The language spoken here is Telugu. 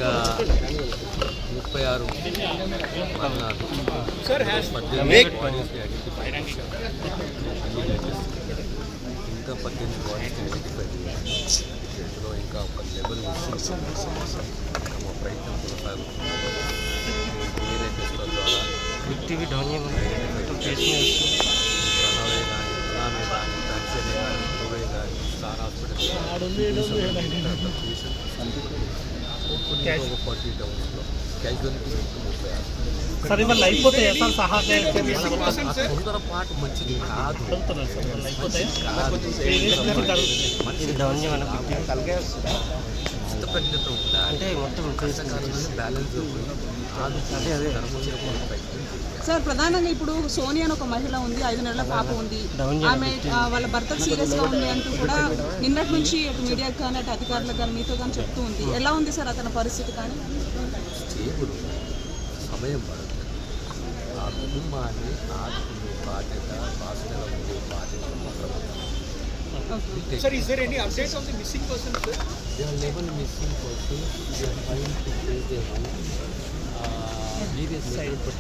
ఇక 36 మరణాలు, 18 బాడీస్ని ఐడెంటిఫై చేశారు. ఇంకా 18 బాడీస్ని ఐడెంటిఫై చేయాలి. ఇందులో ఇంకా ఒక లెవెల్ మిస్సింగ్. ఇంకా మా ప్రయత్నం కొనసాగుతుంది. DNA టెస్ట్ల ద్వారా ప్రణవే కానీ, ప్రణామే కానీ, కన్సెనే కానీ, ధ్రువే కానీ, స్టార్ హాస్పిటల్ ఒక 48 అవర్స్లో క్యాజువాలిటీ 36. సార్ ఇవాళ అయిపోతాయా సార్ సహాయం తొందరపాటు మంచిది కాదు. చిత్తప్రజ్ఞత ఉండాలి. అంటే మొత్తం బ్యాలెన్స్ సార్ ప్రధానంగా ఇప్పుడు సోనియా అని ఒక మహిళ ఉంది, 5 నెలల పాప ఉంది. ఆమె వాళ్ళ భర్తకు సీరియస్గా ఉంది అంటూ కూడా నిన్నటి నుంచి అటు మీడియాకు కానీ అటు అధికారులకు కానీ మీతో కానీ చెప్తూ ఉంది. ఎలా ఉంది సార్ అతని పరిస్థితి? కానీ స్టేబుల్, సమయం పడుతుంది. ఆ కుటుంబాన్ని ఆదుకునే బాధ్యత, బాధ్యతలో ఉండే బాధ్యత మాత్రం. Sir, is there any updates on the missing person, sir? There are 11 missing persons. We are trying to trace them out. Various methods, but